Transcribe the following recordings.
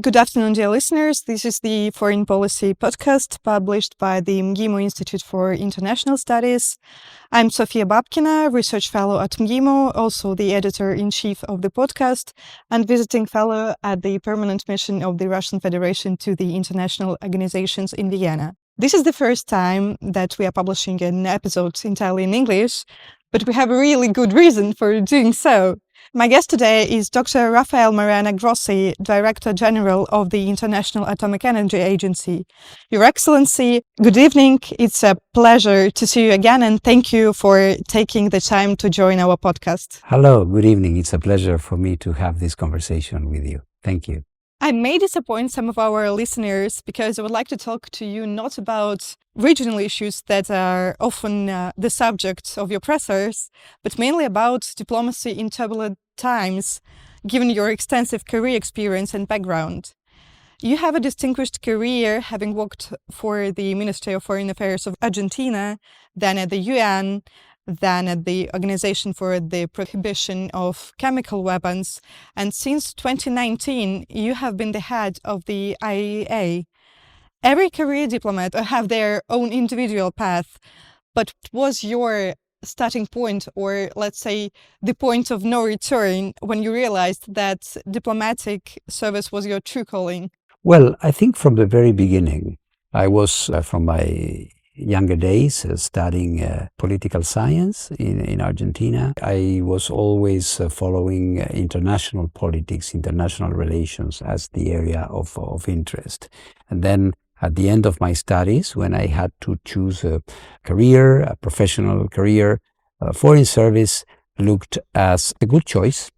Good afternoon, dear listeners. This is the Foreign Policy podcast published by the MGIMO Institute for International Studies. I'm Sofia Babkina, research fellow at MGIMO, also the editor-in-chief of the podcast, and visiting fellow at the permanent mission of the Russian Federation to the international organizations in Vienna. This is the first time that we are publishing an episode entirely in English, but we have a really good reason for doing so. My guest today is Dr. Rafael Mariano Grossi, Director General of the International Atomic Energy Agency. Your Excellency, good evening. It's a pleasure to see you again, and thank you for taking the time to join our podcast. Hello, good evening. It's a pleasure for me to have this conversation with you. Thank you. I may disappoint some of our listeners because I would like to talk to you not about regional issues that are often the subject of your pressers, but mainly about diplomacy in turbulent times, given your extensive career experience and background. You have a distinguished career, having worked for the Ministry of Foreign Affairs of Argentina, then at the UN, then at the Organization for the Prohibition of Chemical Weapons, and since 2019, you have been the head of the IAEA. Every career diplomat have their own individual path, but what was your starting point, or let's say the point of no return, when you realized that diplomatic service was your true calling? Well, I think from the very beginning, I was from my younger days studying political science in Argentina. I was always following international politics, international relations as the area of interest. And then at the end of my studies, when I had to choose a career, a professional career, foreign service looked as a good choice,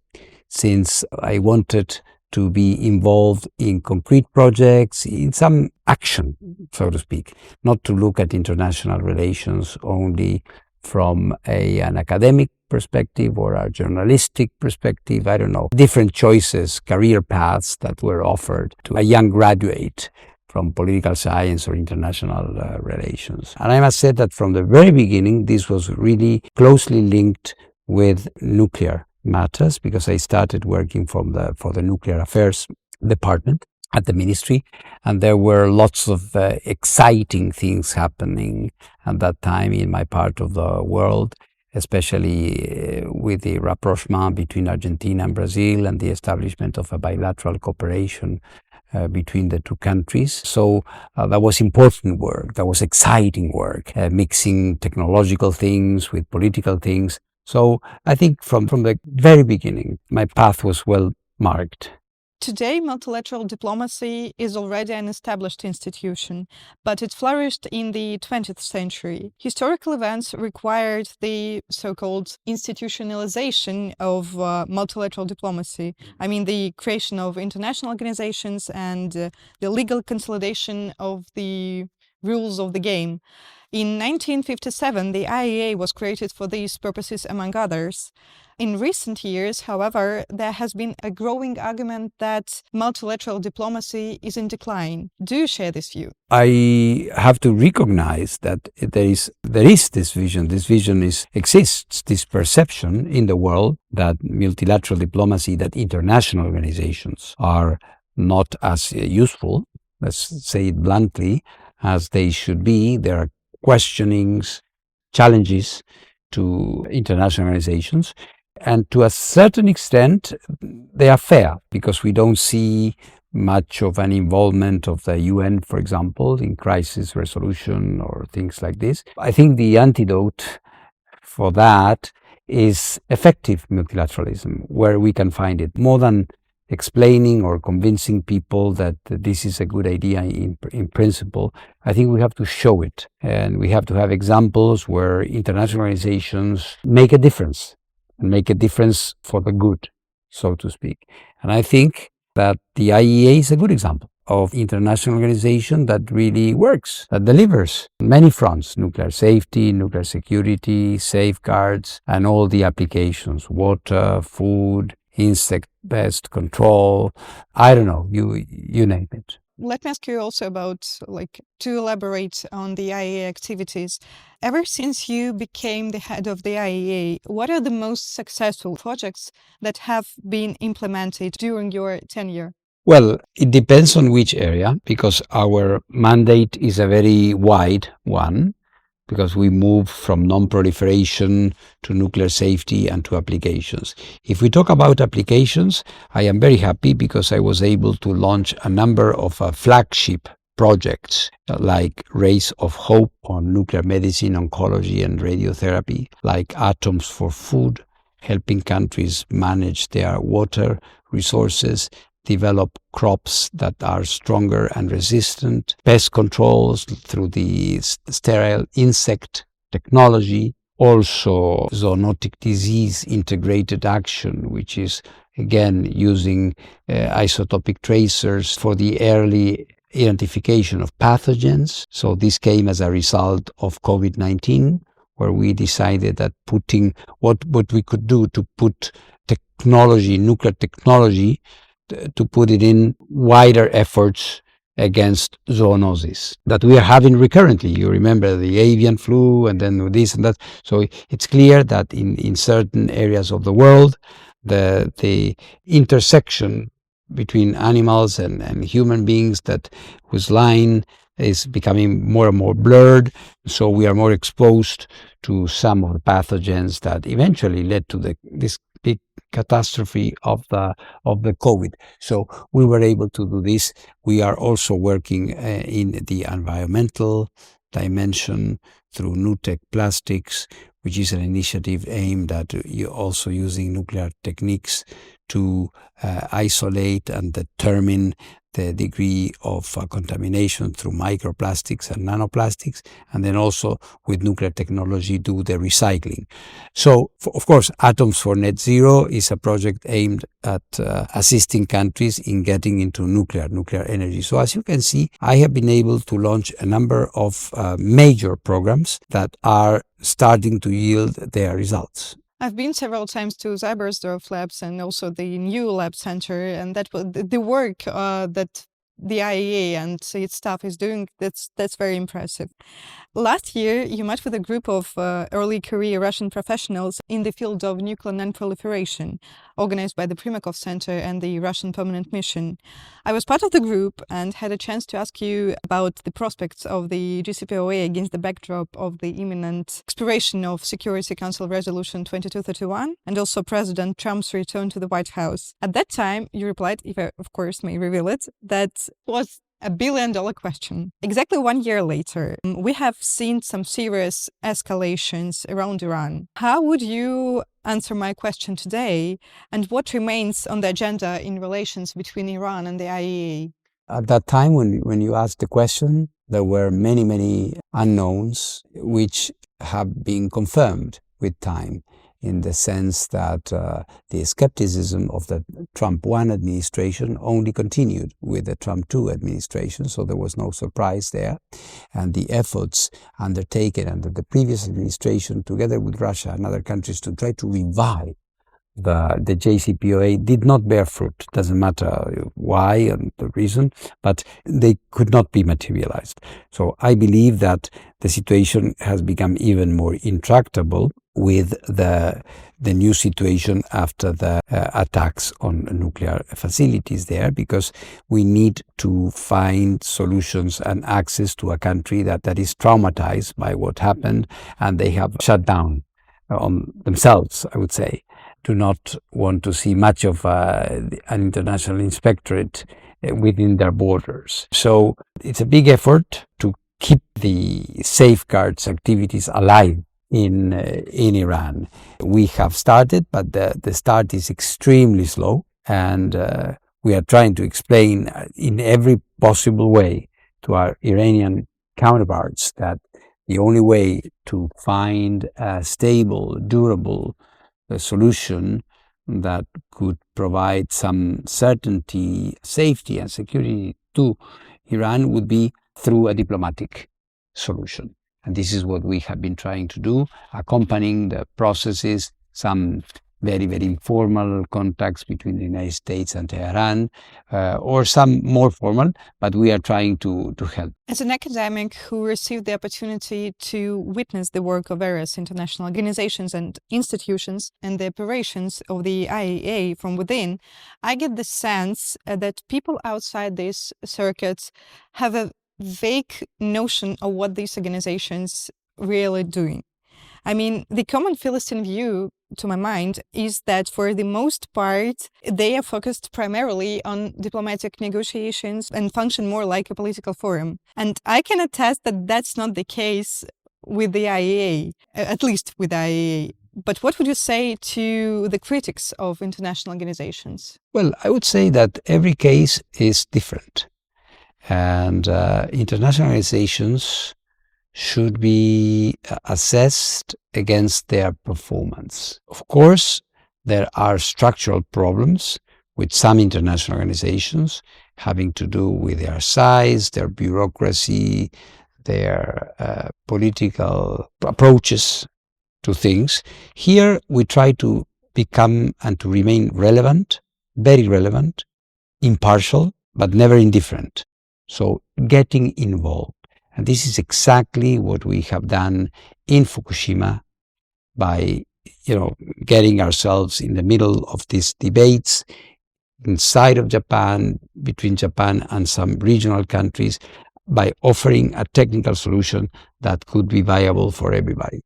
since I wanted to be involved in concrete projects, in some action, so to speak, not to look at international relations only from an academic perspective or a journalistic perspective. I don't know, different choices, career paths that were offered to a young graduate from political science or international relations. And I must say that from the very beginning, this was really closely linked with nuclear matters, because I started working for the nuclear affairs department at the ministry, and there were lots of exciting things happening at that time in my part of the world, especially with the rapprochement between Argentina and Brazil and the establishment of a bilateral cooperation between the two countries. So that was important work, that was exciting work, mixing technological things with political things. So I think from the very beginning, my path was well marked. Today, multilateral diplomacy is already an established institution, but it flourished in the 20th century. Historical events required the so-called institutionalization of multilateral diplomacy. I mean, the creation of international organizations and the legal consolidation of the rules of the game. In 1957, the IAEA was created for these purposes, among others. In recent years, however, there has been a growing argument that multilateral diplomacy is in decline. Do you share this view? I have to recognize that there is this vision. This vision exists, this perception in the world that multilateral diplomacy, that international organizations are not as useful, let's say it bluntly, as they should be. There are questionings, challenges to international organizations. And to a certain extent, they are fair, because we don't see much of an involvement of the UN, for example, in crisis resolution or things like this. I think the antidote for that is effective multilateralism, where we can find it. More than explaining or convincing people that this is a good idea in principle, I think we have to show it. And we have to have examples where international organizations make a difference, and make a difference for the good, so to speak. And I think that the IAEA is a good example of international organization that really works, that delivers on many fronts: nuclear safety, nuclear security, safeguards, and all the applications: water, food, insect pest control, I don't know, you name it. Let me ask you also about, to elaborate on the IAEA activities. Ever since you became the head of the IAEA, what are the most successful projects that have been implemented during your tenure? Well, it depends on which area, because our mandate is a very wide one, because we move from non-proliferation to nuclear safety and to applications. If we talk about applications, I am very happy because I was able to launch a number of flagship projects like Rays of Hope on nuclear medicine, oncology, and radiotherapy, like Atoms for Food, helping countries manage their water resources, develop crops that are stronger and resistant, pest controls through the sterile insect technology, also zoonotic disease integrated action, which is again using isotopic tracers for the early identification of pathogens. So this came as a result of COVID-19, where we decided that putting what we could do to put technology, nuclear technology, to put it in wider efforts against zoonosis that we are having recurrently. You remember the avian flu and then this and that. So it's clear that in certain areas of the world, the intersection between animals and human beings, that whose line is becoming more and more blurred. So we are more exposed to some of the pathogens that eventually led to this big catastrophe of the COVID. So we were able to do this. We are also working in the environmental dimension through NuTech Plastics, which is an initiative aimed at also using nuclear techniques to isolate and determine the degree of contamination through microplastics and nanoplastics, and then also with nuclear technology do the recycling. So, of course, Atoms for Net Zero is a project aimed at assisting countries in getting into nuclear energy. So as you can see, I have been able to launch a number of major programs that are starting to yield their results. I've been several times to Cybersdorf Labs and also the new lab center, and that the work that the IAEA and its staff is doing, that's very impressive. Last year, you met with a group of early career Russian professionals in the field of nuclear non-proliferation, organized by the Primakov Center and the Russian Permanent Mission. I was part of the group and had a chance to ask you about the prospects of the JCPOA against the backdrop of the imminent expiration of Security Council Resolution 2231 and also President Trump's return to the White House. At that time, you replied, if I of course may reveal it, that was a billion-dollar question. Exactly 1 year later, we have seen some serious escalations around Iran. How would you answer my question today, and what remains on the agenda in relations between Iran and the IAEA? At that time, when you asked the question, there were many unknowns which have been confirmed with time, in the sense that the skepticism of the Trump 1 administration only continued with the Trump 2 administration, so there was no surprise there. And the efforts undertaken under the previous administration, together with Russia and other countries, to try to revive the JCPOA did not bear fruit. Doesn't matter why and the reason, but they could not be materialized. So I believe that the situation has become even more intractable with the new situation after the attacks on nuclear facilities there, because we need to find solutions and access to a country that is traumatized by what happened, and they have shut down on themselves, I would say. Do not want to see much of an international inspectorate within their borders. So it's a big effort to keep the safeguards activities alive in Iran. We have started, but the start is extremely slow, and we are trying to explain in every possible way to our Iranian counterparts that the only way to find a stable, durable solution that could provide some certainty, safety and security to Iran would be through a diplomatic solution. And this is what we have been trying to do, accompanying the processes, some very, very informal contacts between the United States and Tehran, or some more formal, but we are trying to help. As an academic who received the opportunity to witness the work of various international organizations and institutions and the operations of the IAEA from within, I get the sense that people outside these circuits have a vague notion of what these organizations really doing. I mean, the common Philistine view, to my mind, is that for the most part, they are focused primarily on diplomatic negotiations and function more like a political forum. And I can attest that that's not the case with the IAEA, at least with the IAEA. But what would you say to the critics of international organizations? Well, I would say that every case is different. And international organizations should be assessed against their performance. Of course, there are structural problems with some international organizations having to do with their size, their bureaucracy, their political approaches to things. Here, we try to become and to remain relevant, very relevant, impartial, but never indifferent. So getting involved. And this is exactly what we have done in Fukushima by, getting ourselves in the middle of these debates inside of Japan, between Japan and some regional countries, by offering a technical solution that could be viable for everybody.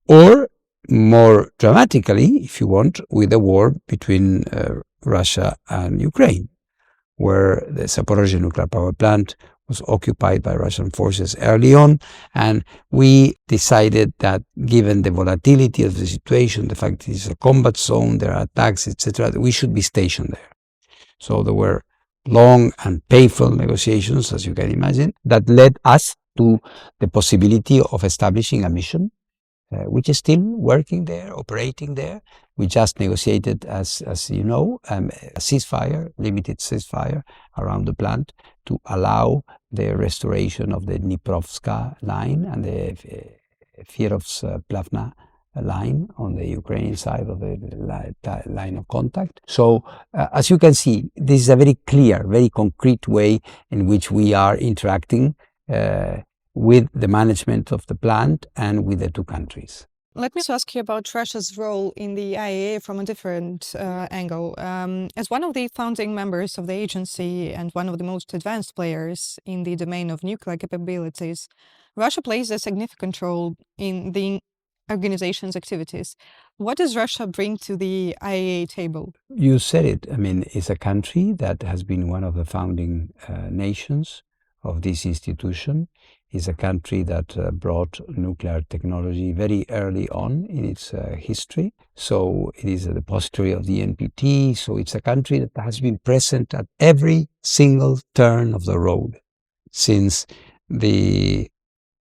Or more dramatically, if you want, with the war between Russia and Ukraine, where the Zaporozhye nuclear power plant was occupied by Russian forces early on, and we decided that given the volatility of the situation, the fact that it's a combat zone, there are attacks, etc., we should be stationed there. So there were long and painful negotiations, as you can imagine, that led us to the possibility of establishing a mission, which is still working there, operating there. We just negotiated, as you know, a ceasefire, limited ceasefire around the plant to allow the restoration of the Dniprovska line and the Fierovsk-Plavna line on the Ukrainian side of the line of contact. So, as you can see, this is a very clear, very concrete way in which we are interacting with the management of the plant and with the two countries. Let me also ask you about Russia's role in the IAEA from a different angle. As one of the founding members of the agency and one of the most advanced players in the domain of nuclear capabilities, Russia plays a significant role in the organization's activities. What does Russia bring to the IAEA table? You said it. I mean, it's a country that has been one of the founding nations of this institution. Is a country that brought nuclear technology very early on in its history. So it is a depository of the NPT. So it's a country that has been present at every single turn of the road since the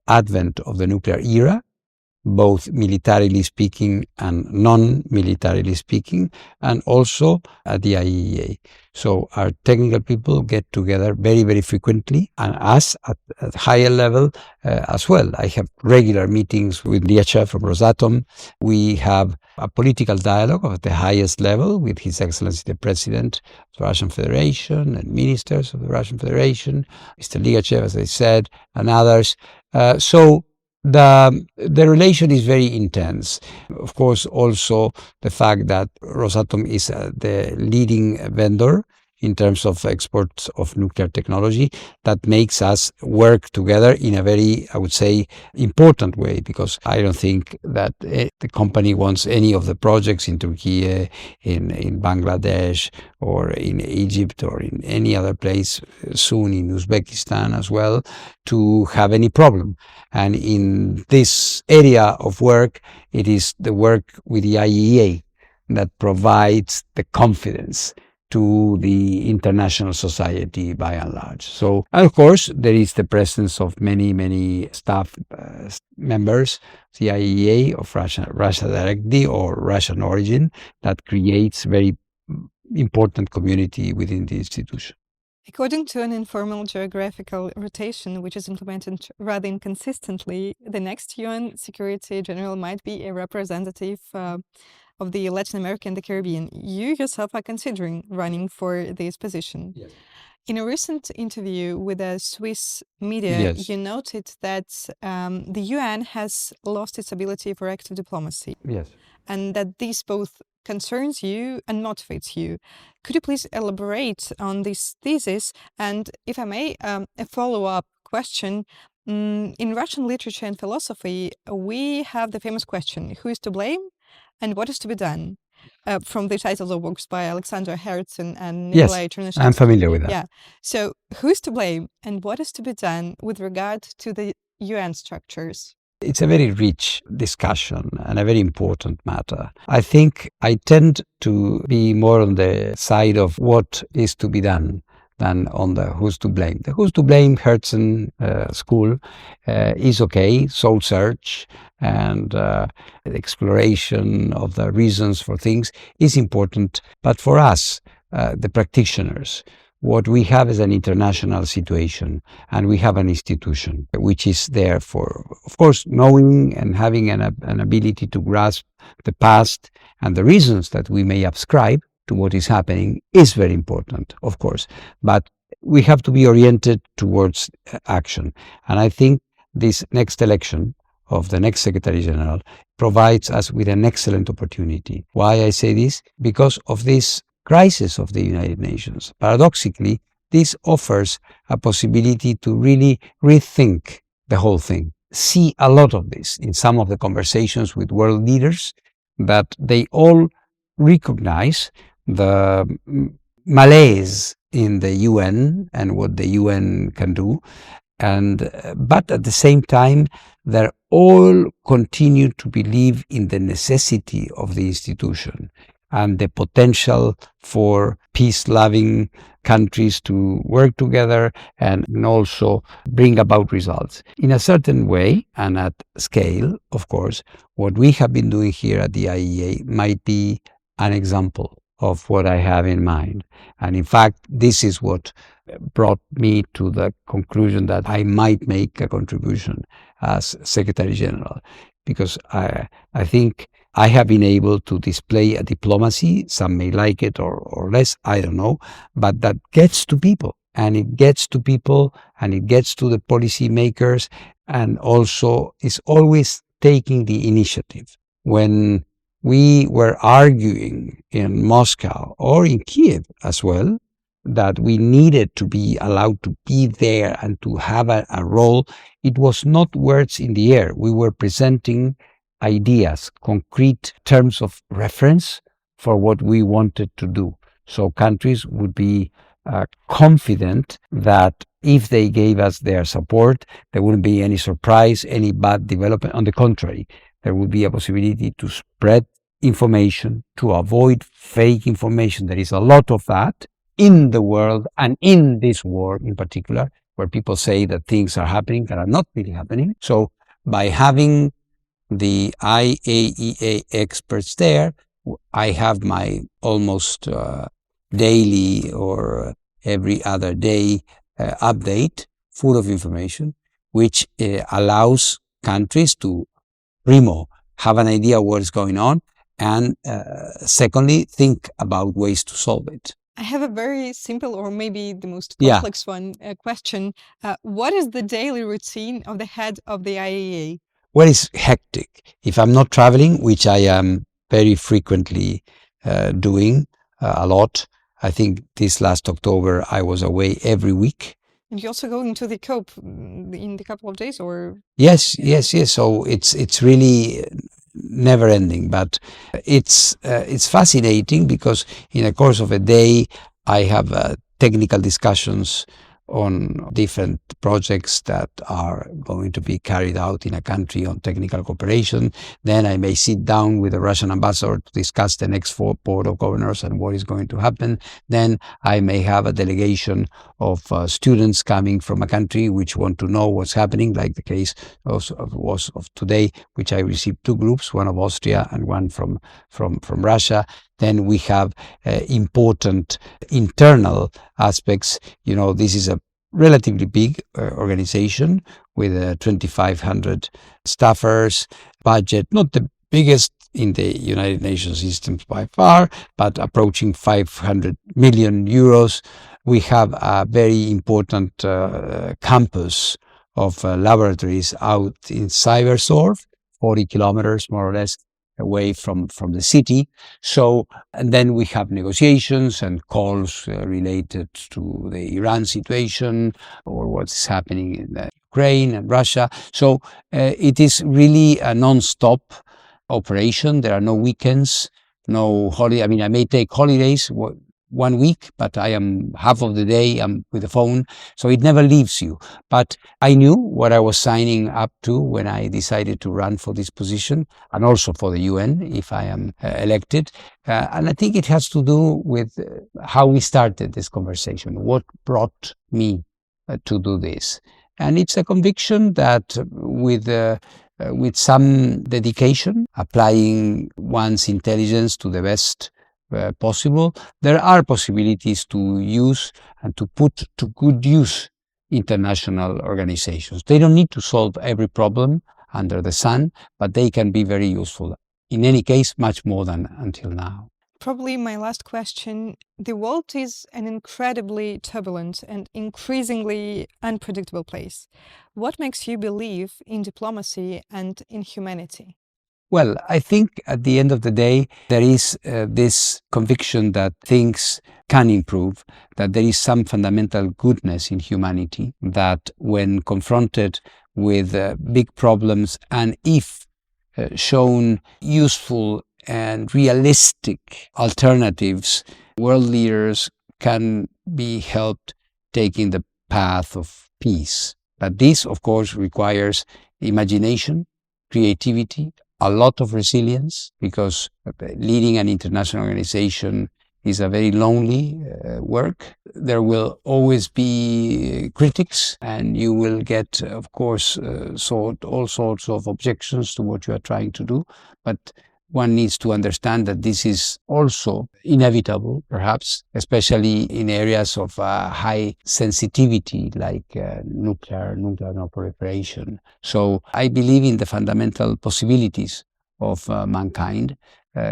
advent of the nuclear era, both militarily speaking and non-militarily speaking, and also at the IAEA. So our technical people get together very, very frequently, and us at higher level as well. I have regular meetings with Liachev from Rosatom. We have a political dialogue at the highest level with His Excellency the President of the Russian Federation and ministers of the Russian Federation, Mr. Liachev, as I said, and others. So the relation is very intense. Of course, also the fact that Rosatom is the leading vendor in terms of exports of nuclear technology, that makes us work together in a very, I would say, important way, because I don't think that the company wants any of the projects in Turkey, in Bangladesh, or in Egypt, or in any other place, soon in Uzbekistan as well, to have any problem. And in this area of work, it is the work with the IAEA that provides the confidence to the international society by and large. So, and of course, there is the presence of many, many staff members, the IAEA of Russia directly or Russian origin, that creates very important community within the institution. According to an informal geographical rotation, which is implemented rather inconsistently, the next UN Secretary General might be a representative of the Latin America and the Caribbean. You yourself are considering running for this position. Yes. In a recent interview with a Swiss media, Yes. you noted that the UN has lost its ability for active diplomacy. Yes. And that this both concerns you and motivates you. Could you please elaborate on this thesis? And if I may, a follow-up question. In Russian literature and philosophy, we have the famous question, who is to blame and what is to be done? From the titles of books by Alexandra Herzen and Nikolai Chernyshevsky. I'm familiar with that. Yeah. So who is to blame and what is to be done with regard to the UN structures? It's a very rich discussion and a very important matter. I think I tend to be more on the side of what is to be done than on the who's to blame. The who's to blame Herzen school is okay, soul search and exploration of the reasons for things is important. But for us, the practitioners, what we have is an international situation and we have an institution which is there for, of course, knowing and having an ability to grasp the past and the reasons that we may ascribe to what is happening is very important, of course. But we have to be oriented towards action. And I think this next election of the next Secretary General provides us with an excellent opportunity. Why I say this? Because of this crisis of the United Nations. Paradoxically, this offers a possibility to really rethink the whole thing. See a lot of this in some of the conversations with world leaders, that they all recognize the malaise in the UN and what the UN can do. But at the same time, they all continue to believe in the necessity of the institution and the potential for peace-loving countries to work together and also bring about results. In a certain way and at scale, of course, what we have been doing here at the IAEA might be an example of what I have in mind. And in fact, this is what brought me to the conclusion that I might make a contribution as Secretary General, because I think I have been able to display a diplomacy, some may like it or less, I don't know, but that gets to people, and it gets to people, and it gets to the policy makers, and also is always taking the initiative. When we were arguing in Moscow or in Kiev as well, that we needed to be allowed to be there and to have a role, it was not words in the air. We were presenting ideas, concrete terms of reference for what we wanted to do. So countries would be confident that if they gave us their support, there wouldn't be any surprise, any bad development. On the contrary, there would be a possibility to spread information, to avoid fake information. There is a lot of that in the world and in this war in particular, where people say that things are happening that are not really happening. So by having the IAEA experts there, I have my almost daily or every other day update full of information, which allows countries to, primo, have an idea what's going on, and secondly, think about ways to solve it. I have a very simple, or maybe the most complex question. What is the daily routine of the head of the IAEA? Well, it's hectic. If I'm not traveling, which I am very frequently doing a lot, I think this last October I was away every week. And you're also going to the COP in a couple of days, or? Yes. So it's really never ending, but it's fascinating because in the course of a day I have technical discussions on different projects that are going to be carried out in a country on technical cooperation. Then I may sit down with the Russian ambassador to discuss the next board of governors and what is going to happen. Then I may have a delegation of students coming from a country which want to know what's happening, like the case was of today, which I received two groups, one of Austria and one from Russia. Then we have important internal aspects. You know, this is a relatively big organization with 2,500 staffers, budget, not the biggest in the United Nations system by far, but approaching 500 million euros. We have a very important campus of laboratories out in Cybersorf, 40 kilometers more or less away from the city. So, and then we have negotiations and calls related to the Iran situation or what's happening in Ukraine and Russia. So it is really a non-stop operation. There are no weekends, no holiday. I mean, I may take holidays 1 week, but I am half of the day I'm with the phone, so it never leaves you. But I knew what I was signing up to when I decided to run for this position, and also for the UN if I am elected. And I think it has to do with how we started this conversation, what brought me to do this. And it's a conviction that with some dedication, applying one's intelligence to the best possible, there are possibilities to use and to put to good use international organizations. They don't need to solve every problem under the sun, but they can be very useful. In any case, much more than until now. Probably my last question. The world is an incredibly turbulent and increasingly unpredictable place. What makes you believe in diplomacy and in humanity? Well, I think at the end of the day, there is this conviction that things can improve, that there is some fundamental goodness in humanity, that when confronted with big problems and if shown useful and realistic alternatives, world leaders can be helped taking the path of peace. But this, of course, requires imagination, creativity, a lot of resilience, because leading an international organization is a very lonely work. There will always be critics, and you will get, of course, all sorts of objections to what you are trying to do. But one needs to understand that this is also inevitable, perhaps, especially in areas of high sensitivity like nuclear non-proliferation. So I believe in the fundamental possibilities of mankind.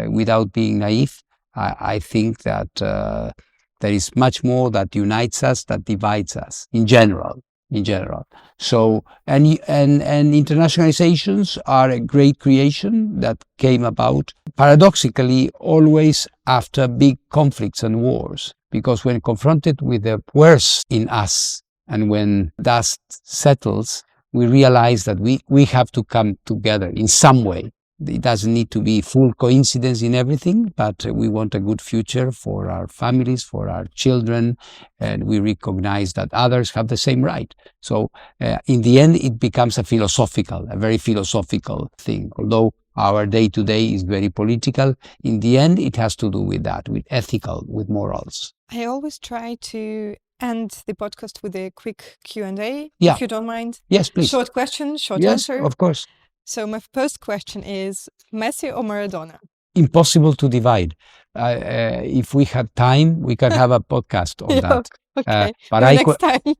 Without being naive, I think that there is much more that unites us, that divides us in general. So, and international organizations are a great creation that came about, paradoxically, always after big conflicts and wars. Because when confronted with the worst in us, and when dust settles, we realize that we have to come together in some way. It doesn't need to be full coincidence in everything, but we want a good future for our families, for our children, and we recognize that others have the same right. So in the end, it becomes a very philosophical thing. Although our day-to-day is very political, in the end, it has to do with that, with ethical, with morals. I always try to end the podcast with a quick Q&A, Yeah. if you don't mind. Yes, please. Short question, short Yes, answer. of course. So my first question is, Messi or Maradona? Impossible to divide. If we had time, we can have a podcast on that. Okay,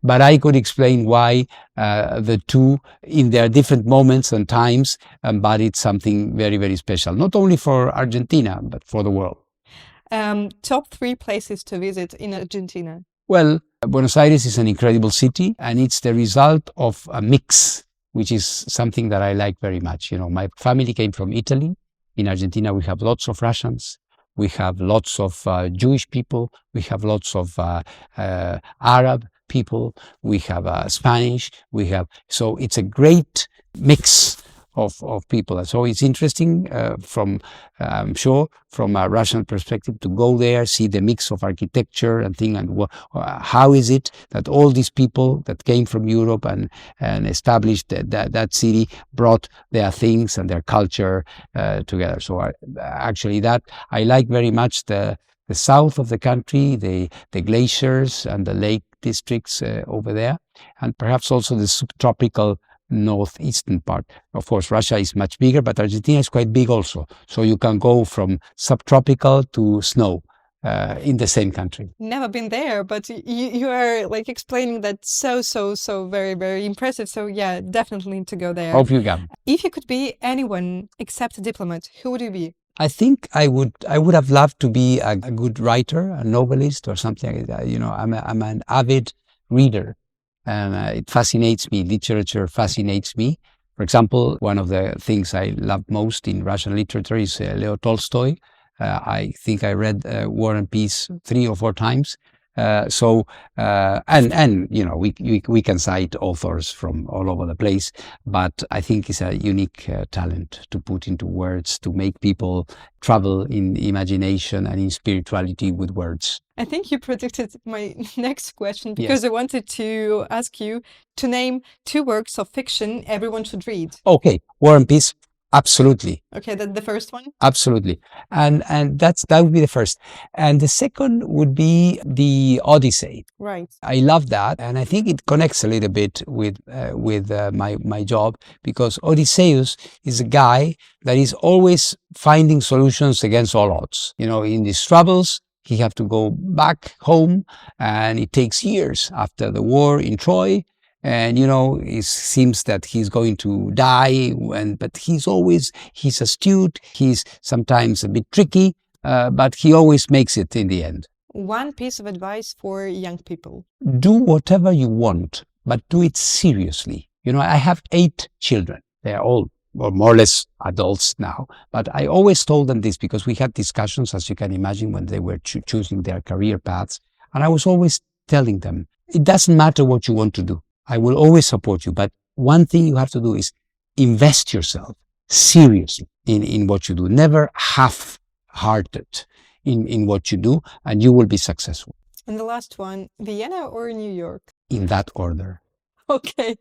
but I could explain why the two in their different moments and times, but it's something very, very special, not only for Argentina, but for the world. Top 3 places to visit in Argentina? Well, Buenos Aires is an incredible city, and it's the result of a mix, which is something that I like very much. You know, my family came from Italy. In Argentina, we have lots of Russians. We have lots of Jewish people. We have lots of Arab people. We have Spanish. So it's a great mix of people. And so it's interesting I'm sure, from a Russian perspective, to go there, see the mix of architecture and things, and how is it that all these people that came from Europe and established that city brought their things and their culture together. So I like very much the south of the country, the glaciers and the lake districts over there, and perhaps also the subtropical northeastern part. Of course, Russia is much bigger, but Argentina is quite big also. So you can go from subtropical to snow. in the same country. Never been there, but you are like explaining that so very, very impressive. So yeah, definitely need to go there. Hope you come. If you could be anyone except a diplomat, who would you be? I think I would have loved to be a good writer, a novelist or something like that. You know, I'm an avid reader, and it fascinates me. Literature fascinates me. For example, one of the things I love most in Russian literature is Leo Tolstoy. I think I read War and Peace 3 or 4 times. And you know, we can cite authors from all over the place, but I think it's a unique talent to put into words, to make people travel in imagination and in spirituality with words. I think you predicted my next question, because I wanted to ask you to name 2 works of fiction everyone should read. Okay, War and Peace. Absolutely. Okay, that's the first one? Absolutely. And that would be the first. And the second would be the Odyssey. Right. I love that. And I think it connects a little bit with my job, because Odysseus is a guy that is always finding solutions against all odds. You know, in these troubles, he have to go back home, and it takes years after the war in Troy. And, you know, it seems that he's going to die, but he's astute, he's sometimes a bit tricky, but he always makes it in the end. One piece of advice for young people. Do whatever you want, but do it seriously. You know, I have 8 children. They're all more or less adults now, but I always told them this, because we had discussions, as you can imagine, when they were choosing their career paths. And I was always telling them, it doesn't matter what you want to do. I will always support you. But one thing you have to do is invest yourself seriously in what you do. Never half-hearted in what you do, and you will be successful. And the last one, Vienna or New York? In that order. Okay.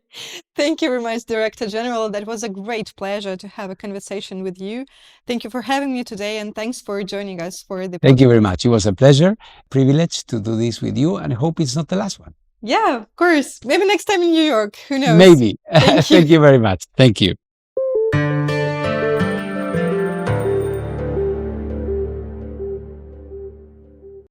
Thank you very much, Director General. That was a great pleasure to have a conversation with you. Thank you for having me today, and thanks for joining us for the podcast. Thank you very much. It was a pleasure, privilege to do this with you, and I hope it's not the last one. Yeah, of course. Maybe next time in New York. Who knows? Maybe. Thank you. Thank you very much. Thank you.